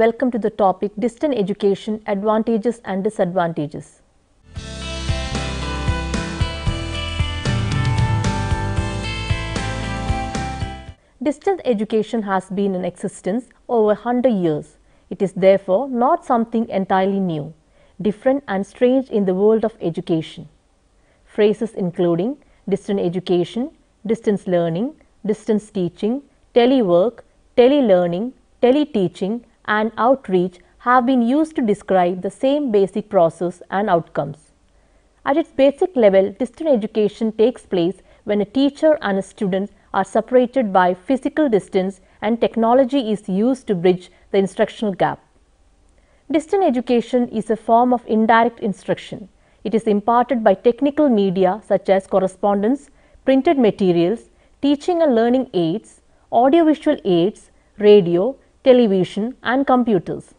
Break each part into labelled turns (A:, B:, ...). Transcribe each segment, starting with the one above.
A: welcome to the topic Distance Education Advantages and Disadvantages. Distance education has been in existence over 100 years. It is therefore not something entirely new, different and strange in the world of education. Phrases including distance education, distance learning, distance teaching, telework, telelearning, teleteaching and outreach have been used to describe the same basic process and outcomes. At its basic level, distance education takes place when a teacher and a student are separated by physical distance and technology is used to bridge the instructional gap. Distance education is a form of indirect instruction. It is imparted by technical media such as correspondence, printed materials, teaching and learning aids, audiovisual aids, radio, television and computers.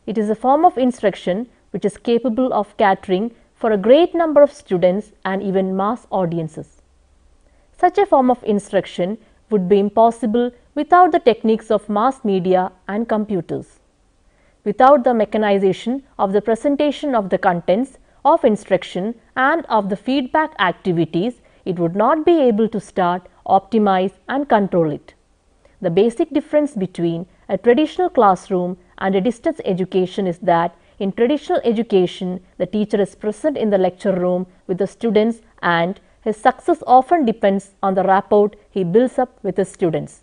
A: It is a form of instruction which is capable of catering for a great number of students and even mass audiences. Such a form of instruction would be impossible without the techniques of mass media and computers. Without the mechanization of the presentation of the contents of instruction and of the feedback activities, it would not be able to start, optimize and control it. The basic difference between a traditional classroom and a distance education is that in traditional education, the teacher is present in the lecture room with the students and his success often depends on the rapport he builds up with his students.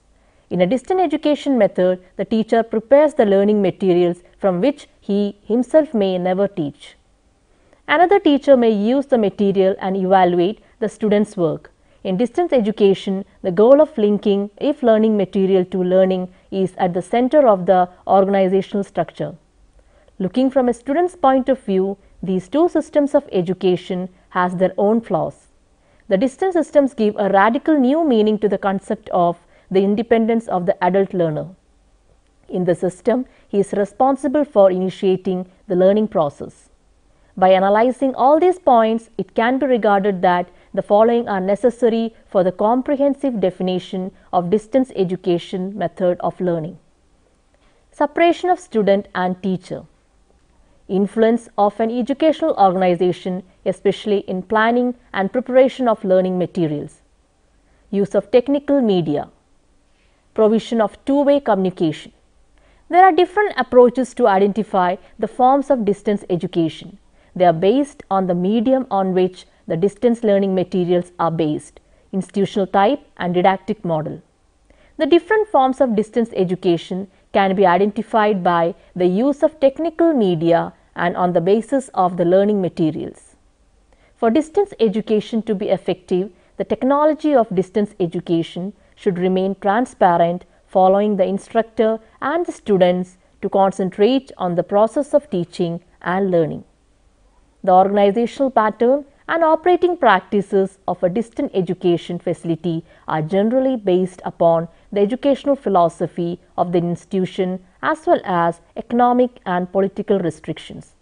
A: In a distance education method, the teacher prepares the learning materials from which he himself may never teach. Another teacher may use the material and evaluate the student's work. In distance education, the goal of linking learning material to learning is at the center of the organizational structure. Looking from a student's point of view, these two systems of education has their own flaws. The distance systems give a radical new meaning to the concept of the independence of the adult learner. In the system, he is responsible for initiating the learning process. By analyzing all these points, it can be regarded that the following are necessary for the comprehensive definition of distance education method of learning. Separation of student and teacher. Influence of an educational organization, especially in planning and preparation of learning materials. Use of technical media. Provision of two-way communication. There are different approaches to identify the forms of distance education. They are based on the medium on which the distance learning materials are based, institutional type and didactic model. The different forms of distance education can be identified by the use of technical media and on the basis of the learning materials. For distance education to be effective, the technology of distance education should remain transparent, following the instructor and the students to concentrate on the process of teaching and learning. The organizational pattern and operating practices of a distance education facility are generally based upon the educational philosophy of the institution as well as economic and political restrictions.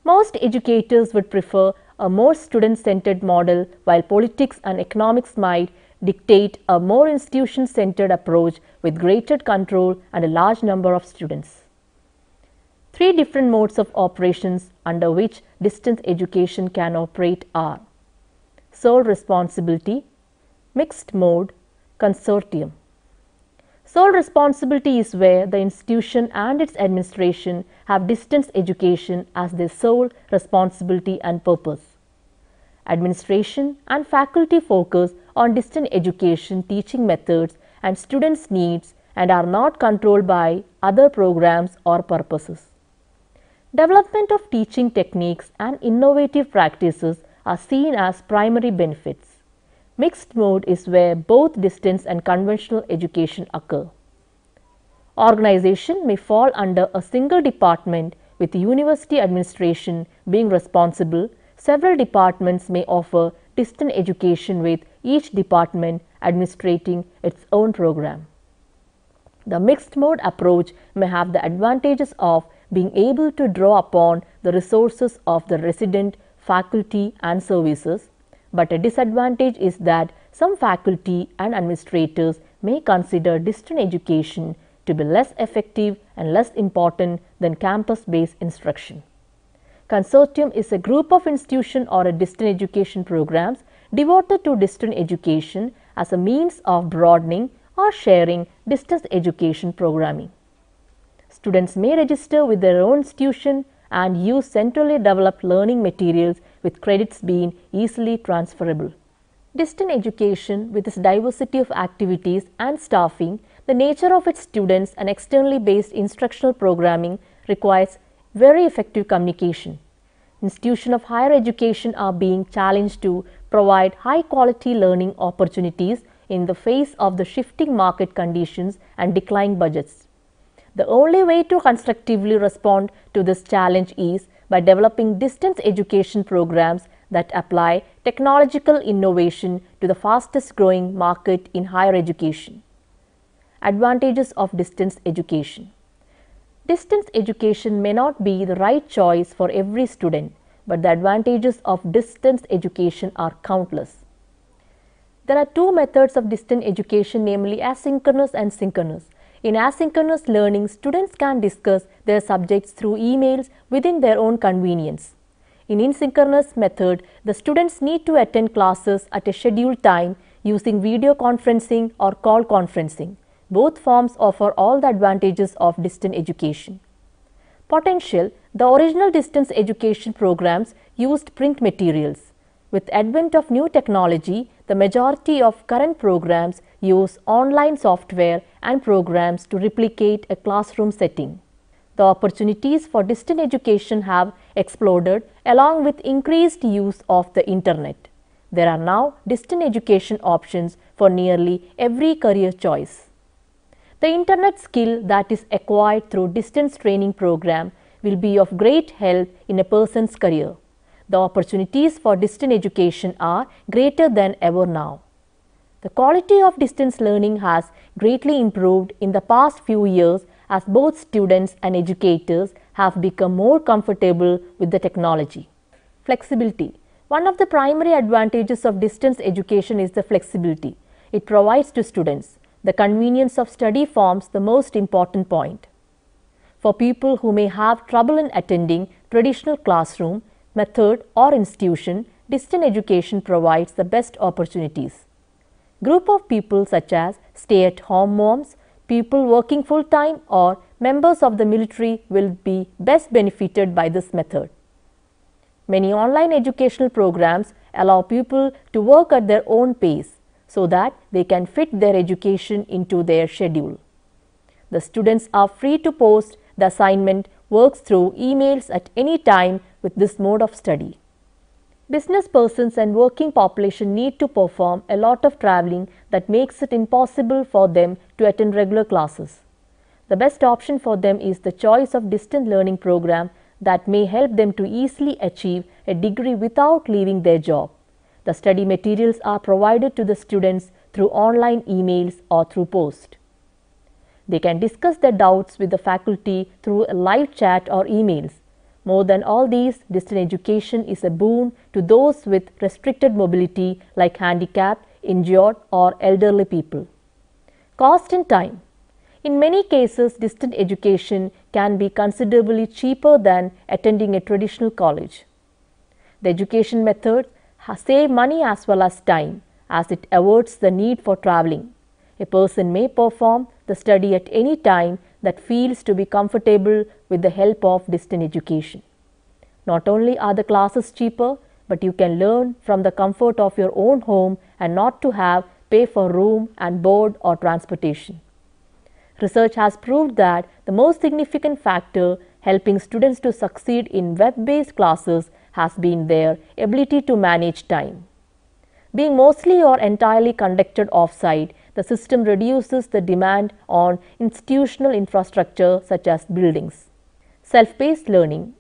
A: Most educators would prefer a more student-centered model, while politics and economics might dictate a more institution-centered approach with greater control and a large number of students. Three different modes of operations under which distance education can operate are sole responsibility, mixed mode, consortium. Sole responsibility is where the institution and its administration have distance education as their sole responsibility and purpose. Administration and faculty focus on distance education teaching methods and students' needs and are not controlled by other programs or purposes. Development of teaching techniques and innovative practices are seen as primary benefits. Mixed mode is where both distance and conventional education occur. Organization may fall under a single department with university administration being responsible. Several departments may offer distance education with each department administrating its own program. The mixed mode approach may have the advantages of being able to draw upon the resources of the resident, faculty and services, but a disadvantage is that some faculty and administrators may consider distance education to be less effective and less important than campus-based instruction. Consortium is a group of institution or a distant education programs devoted to distant education as a means of broadening or sharing distance education programming. Students may register with their own institution and use centrally developed learning materials with credits being easily transferable. Distant education, with its diversity of activities and staffing, the nature of its students and externally based instructional programming requires very effective communication. Institutions of higher education are being challenged to provide high quality learning opportunities in the face of the shifting market conditions and declining budgets. The only way to constructively respond to this challenge is by developing distance education programs that apply technological innovation to the fastest growing market in higher education. Advantages of distance education. Distance education may not be the right choice for every student, but the advantages of distance education are countless. There are two methods of distance education, namely asynchronous and synchronous. In asynchronous learning, students can discuss their subjects through emails within their own convenience. In asynchronous method, the students need to attend classes at a scheduled time using video conferencing or call conferencing. Both forms offer all the advantages of distant education. Potential: the original distance education programs used print materials. With advent of new technology, the majority of current programs use online software and programs to replicate a classroom setting. The opportunities for distant education have exploded along with increased use of the internet. There are now distant education options for nearly every career choice. The internet skill that is acquired through distance training program will be of great help in a person's career. The opportunities for distant education are greater than ever now. The quality of distance learning has greatly improved in the past few years as both students and educators have become more comfortable with the technology. Flexibility. One of the primary advantages of distance education is the flexibility it provides to students. The convenience of study forms the most important point. For people who may have trouble in attending traditional classroom, method or institution, distant education provides the best opportunities. Group of people such as stay-at-home moms, people working full-time or members of the military will be best benefited by this method. Many online educational programs allow people to work at their own pace so that they can fit their education into their schedule. The students are free to post the assignment works through emails at any time with this mode of study. Business persons and working population need to perform a lot of traveling that makes it impossible for them to attend regular classes. The best option for them is the choice of distant learning program that may help them to easily achieve a degree without leaving their job. The study materials are provided to the students through online emails or through post. They can discuss their doubts with the faculty through a live chat or emails. More than all these, distant education is a boon to those with restricted mobility like handicapped, injured or elderly people. Cost and time. In many cases, distant education can be considerably cheaper than attending a traditional college. The education methods save money as well as time, as it avoids the need for traveling. A person may perform the study at any time that feels to be comfortable with the help of distant education. Not only are the classes cheaper, but you can learn from the comfort of your own home and not to have pay for room and board or transportation. Research has proved that the most significant factor helping students to succeed in web-based classes has been their ability to manage time. Being mostly or entirely conducted off-site, the system reduces the demand on institutional infrastructure such as buildings. Self-paced learning.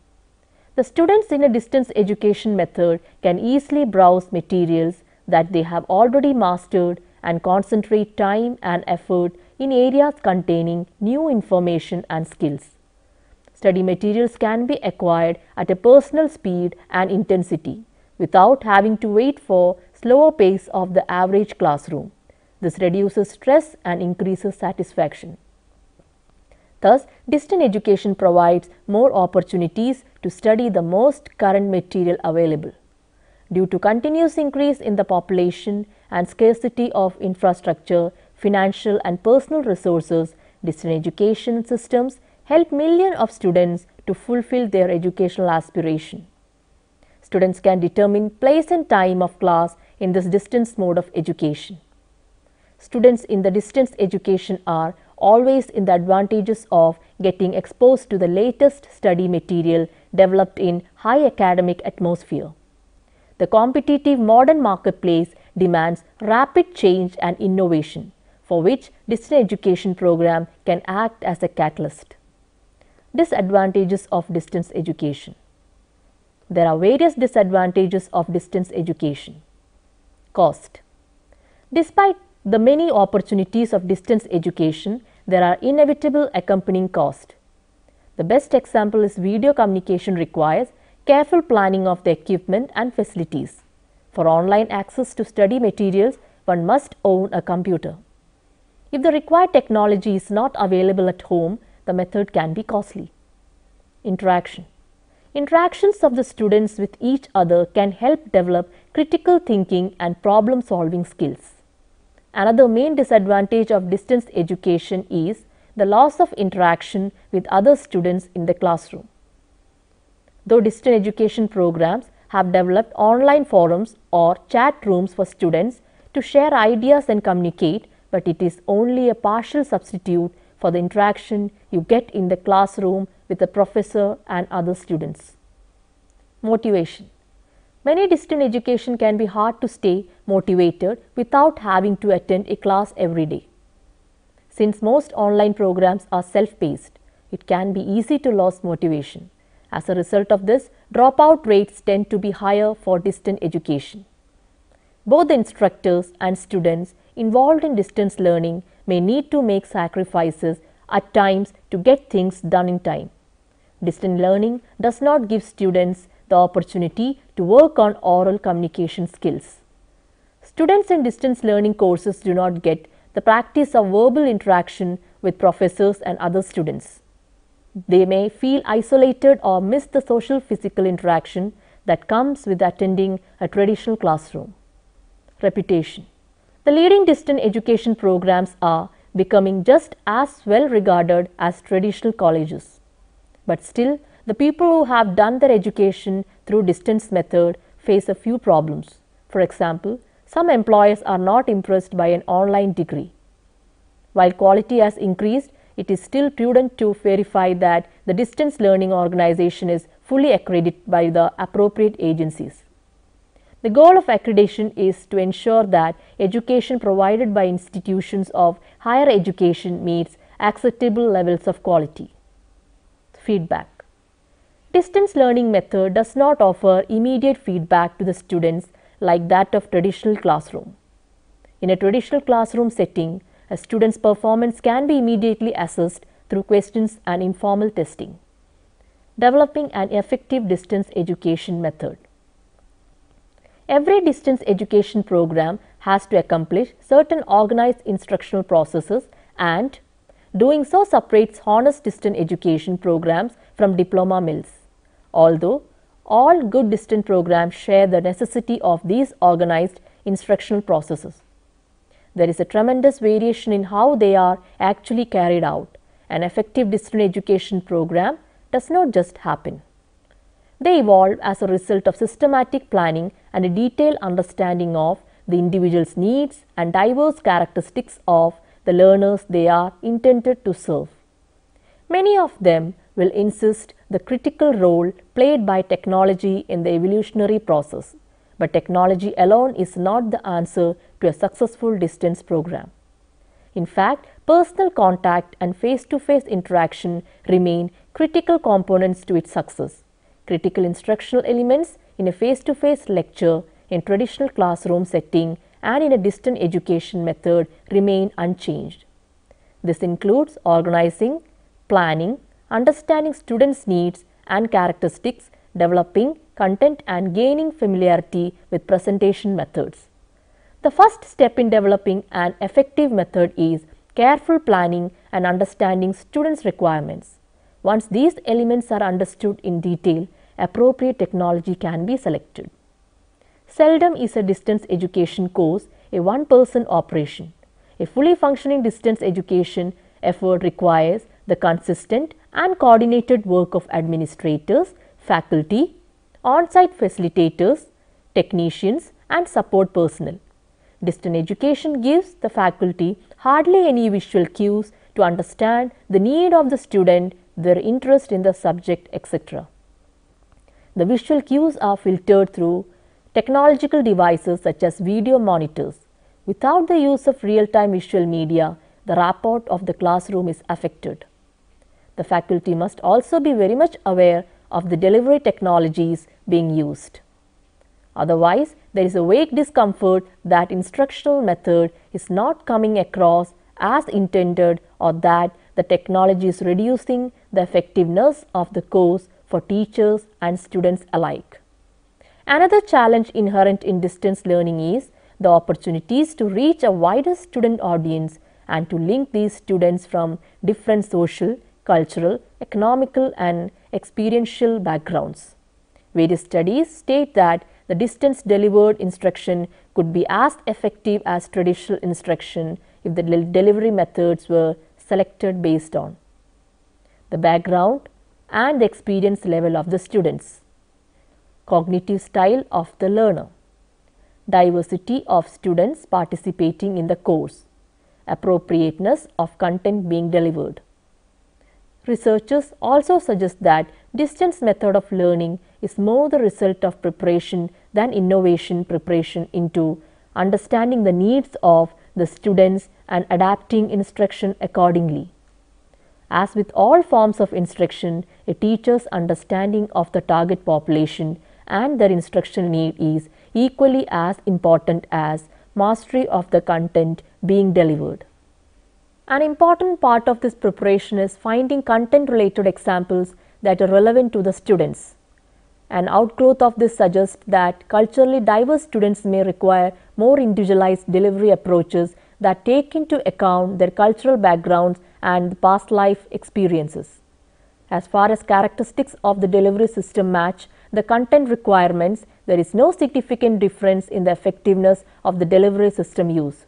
A: The students in a distance education method can easily browse materials that they have already mastered and concentrate time and effort in areas containing new information and skills. Study materials can be acquired at a personal speed and intensity without having to wait for slower pace of the average classroom. This reduces stress and increases satisfaction. Thus, distance education provides more opportunities to study the most current material available. Due to continuous increase in the population and scarcity of infrastructure, financial and personal resources, distance education systems help millions of students to fulfill their educational aspiration. Students can determine place and time of class in this distance mode of education. Students in the distance education are always in the advantages of getting exposed to the latest study material developed in high academic atmosphere. The competitive modern marketplace demands rapid change and innovation, for which distance education program can act as a catalyst. Disadvantages of distance education. There are various disadvantages of distance education. Cost. Despite the many opportunities of distance education, there are inevitable accompanying costs. The best example is video communication requires careful planning of the equipment and facilities. For online access to study materials, one must own a computer. If the required technology is not available at home, the method can be costly. Interaction. Interactions of the students with each other can help develop critical thinking and problem-solving skills. Another main disadvantage of distance education is the loss of interaction with other students in the classroom. Though distance education programs have developed online forums or chat rooms for students to share ideas and communicate, but it is only a partial substitute for the interaction you get in the classroom with the professor and other students. Motivation. Many distance education can be hard to stay motivated without having to attend a class every day. Since most online programs are self-paced, it can be easy to lose motivation. As a result of this, dropout rates tend to be higher for distance education. Both the instructors and students involved in distance learning may need to make sacrifices at times to get things done in time. Distance learning does not give students the opportunity to work on oral communication skills. Students in distance learning courses do not get the practice of verbal interaction with professors and other students. They may feel isolated or miss the social physical interaction that comes with attending a traditional classroom. Reputation. The leading distance education programs are becoming just as well regarded as traditional colleges. But still, the people who have done their education through distance method face a few problems. For example, some employers are not impressed by an online degree. While quality has increased, it is still prudent to verify that the distance learning organization is fully accredited by the appropriate agencies. The goal of accreditation is to ensure that education provided by institutions of higher education meets acceptable levels of quality. Feedback. Distance learning method does not offer immediate feedback to the students like that of traditional classroom. In a traditional classroom setting, a student's performance can be immediately assessed through questions and informal testing. Developing an effective distance education method. Every distance education program has to accomplish certain organized instructional processes, and doing so separates honest distance education programs from diploma mills. Although all good distance programs share the necessity of these organized instructional processes, there is a tremendous variation in how they are actually carried out. An effective distance education program does not just happen. They evolve as a result of systematic planning and a detailed understanding of the individual's needs and diverse characteristics of the learners they are intended to serve. Many of them will insist the critical role played by technology in the evolutionary process, but technology alone is not the answer to a successful distance program. In fact, personal contact and face-to-face interaction remain critical components to its success. Critical instructional elements in a face-to-face lecture, in traditional classroom setting, and in a distance education method remain unchanged. This includes organizing, planning, understanding students' needs and characteristics, developing content and gaining familiarity with presentation methods. The first step in developing an effective method is careful planning, and understanding students' requirements. Once these elements are understood in detail, appropriate technology can be selected. Seldom is a distance education course a one-person operation. A fully functioning distance education effort requires the consistent and coordinated work of administrators, faculty, on-site facilitators, technicians, and support personnel. Distance education gives the faculty hardly any visual cues to understand the need of the student, their interest in the subject, etc. The visual cues are filtered through technological devices such as video monitors. Without the use of real-time visual media, the rapport of the classroom is affected. The faculty must also be very much aware of the delivery technologies being used. Otherwise, there is a vague discomfort that instructional method is not coming across as intended, or that the technology is reducing the effectiveness of the course for teachers and students alike. Another challenge inherent in distance learning is the opportunities to reach a wider student audience and to link these students from different social, cultural, economical, and experiential backgrounds. Various studies state that the distance delivered instruction could be as effective as traditional instruction if the delivery methods were selected based on the background and the experience level of the students, cognitive style of the learner, diversity of students participating in the course, appropriateness of content being delivered. Researchers also suggest that distance method of learning is more the result of preparation than innovation preparation into understanding the needs of the students and adapting instruction accordingly. As with all forms of instruction, a teacher's understanding of the target population and their instructional need is equally as important as mastery of the content being delivered. An important part of this preparation is finding content-related examples that are relevant to the students. An outgrowth of this suggests that culturally diverse students may require more individualized delivery approaches that take into account their cultural backgrounds and past life experiences. As far as characteristics of the delivery system match the content requirements, there is no significant difference in the effectiveness of the delivery system use.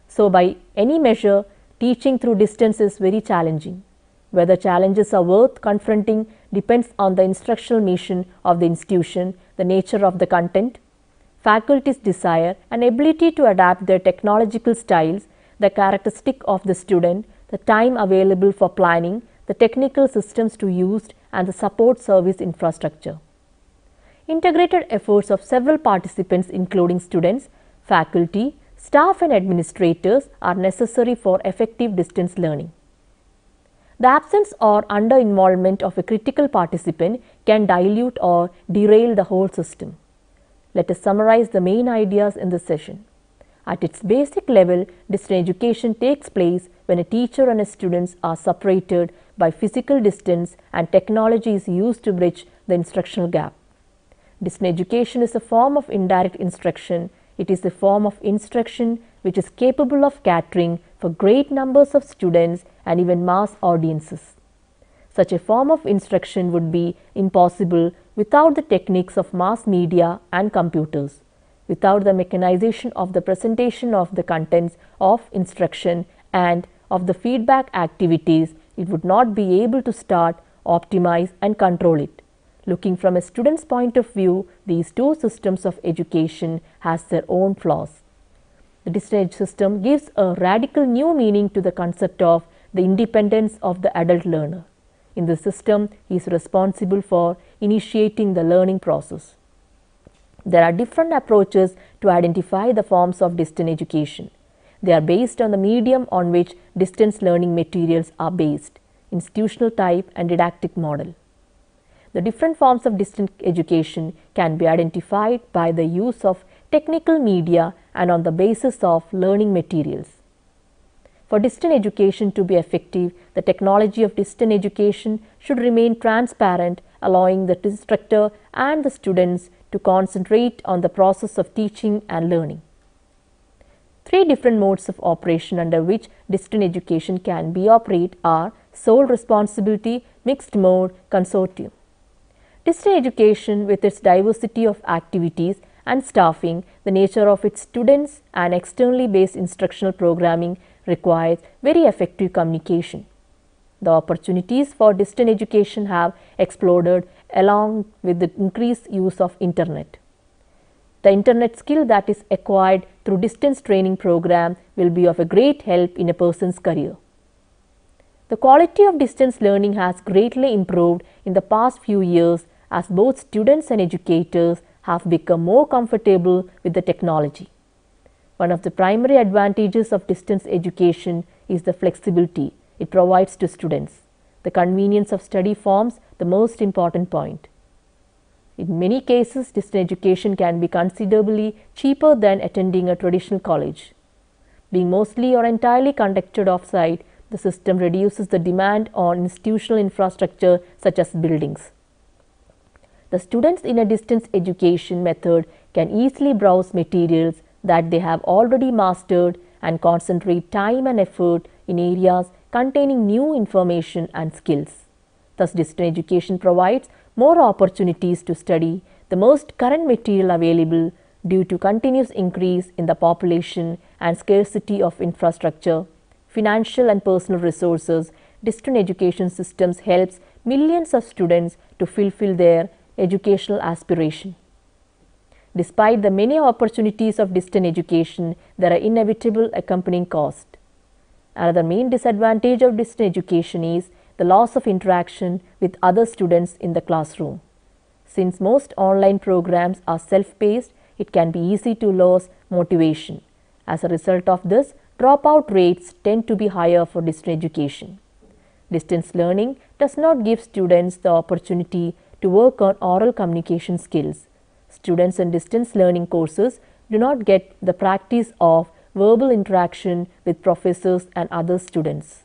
A: So, by any measure, teaching through distance is very challenging. Whether challenges are worth confronting depends on the instructional mission of the institution, the nature of the content, faculty's desire and ability to adapt their technological styles, the characteristic of the student, the time available for planning, the technical systems to use and the support service infrastructure. Integrated efforts of several participants including students, faculty, staff and administrators are necessary for effective distance learning. The absence or under-involvement of a critical participant can dilute or derail the whole system. Let us summarize the main ideas in this session. At its basic level, distance education takes place when a teacher and a student are separated by physical distance and technology is used to bridge the instructional gap. Distance education is a form of indirect instruction. It is a form of instruction which is capable of catering for great numbers of students and even mass audiences. Such a form of instruction would be impossible without the techniques of mass media and computers. Without the mechanization of the presentation of the contents of instruction and of the feedback activities, it would not be able to start, optimize and control it. Looking from a student's point of view, these two systems of education has their own flaws. The distance system gives a radical new meaning to the concept of the independence of the adult learner. In this system, he is responsible for initiating the learning process. There are different approaches to identify the forms of distance education. They are based on the medium on which distance learning materials are based, institutional type and didactic model. The different forms of distance education can be identified by the use of technical media and on the basis of learning materials. For distance education to be effective, the technology of distance education should remain transparent, allowing the instructor and the students to concentrate on the process of teaching and learning. Three different modes of operation under which distance education can be operated are sole responsibility, mixed mode, consortium. Distance education, with its diversity of activities and staffing, the nature of its students and externally based instructional programming requires very effective communication. The opportunities for distance education have exploded along with the increased use of internet. The internet skill that is acquired through distance training program will be of a great help in a person's career. The quality of distance learning has greatly improved in the past few years as both students and educators have become more comfortable with the technology. One of the primary advantages of distance education is the flexibility it provides to students. The convenience of study forms the most important point. In many cases, distance education can be considerably cheaper than attending a traditional college. Being mostly or entirely conducted off-site, the system reduces the demand on institutional infrastructure such as buildings. The students in a distance education method can easily browse materials that they have already mastered and concentrate time and effort in areas containing new information and skills. Thus, distance education provides more opportunities to study the most current material available due to continuous increase in the population and scarcity of infrastructure, financial and personal resources. Distance education systems helps millions of students to fulfill their educational aspiration. Despite the many opportunities of distance education, there are inevitable accompanying costs. Another main disadvantage of distance education is the loss of interaction with other students in the classroom. Since most online programs are self-paced, it can be easy to lose motivation. As a result of this, dropout rates tend to be higher for distance education. Distance learning does not give students the opportunity to work on oral communication skills. Students in distance learning courses do not get the practice of verbal interaction with professors and other students.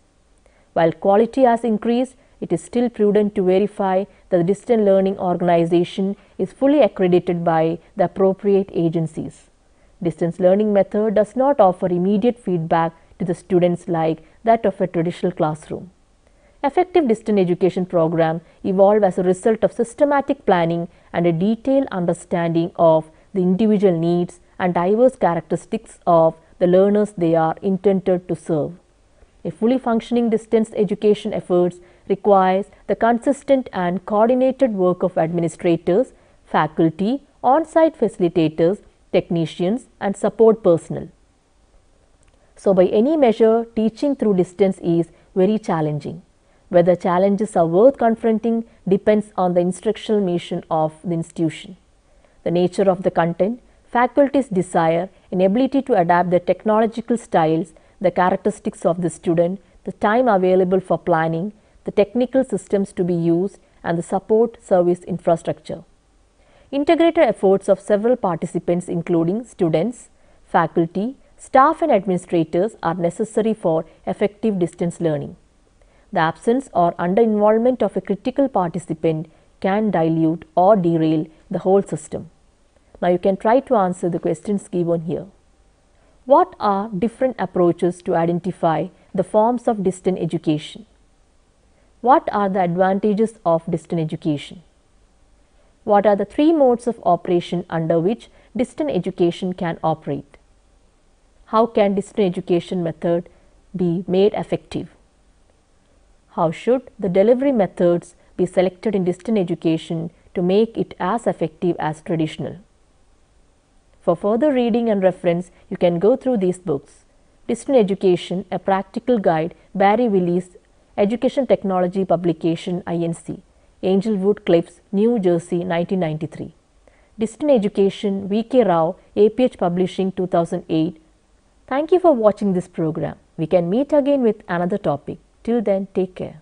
A: While quality has increased, it is still prudent to verify that the distance learning organization is fully accredited by the appropriate agencies. Distance learning method does not offer immediate feedback to the students like that of a traditional classroom. Effective distance education program evolve as a result of systematic planning and a detailed understanding of the individual needs and diverse characteristics of the learners they are intended to serve. A fully functioning distance education efforts requires the consistent and coordinated work of administrators, faculty, on-site facilitators, technicians, and support personnel. So, by any measure, teaching through distance is very challenging. Whether challenges are worth confronting depends on the instructional mission of the institution, the nature of the content, faculty's desire and ability to adapt the technological styles, the characteristics of the student, the time available for planning, the technical systems to be used, and the support service infrastructure. Integrated efforts of several participants including students, faculty, staff and administrators are necessary for effective distance learning. The absence or under-involvement of a critical participant can dilute or derail the whole system. Now you can try to answer the questions given here. What are different approaches to identify the forms of distance education? What are the advantages of distance education? What are the three modes of operation under which distance education can operate? How can distance education method be made effective? How should the delivery methods be selected in distance education to make it as effective as traditional? For further reading and reference, you can go through these books. Distance Education, a Practical Guide, Barry Willis, Education Technology Publication, INC, Angelwood Cliffs, New Jersey, 1993. Distance Education, V.K. Rao, APH Publishing, 2008. Thank you for watching this program. We can meet again with another topic. Till then, take care.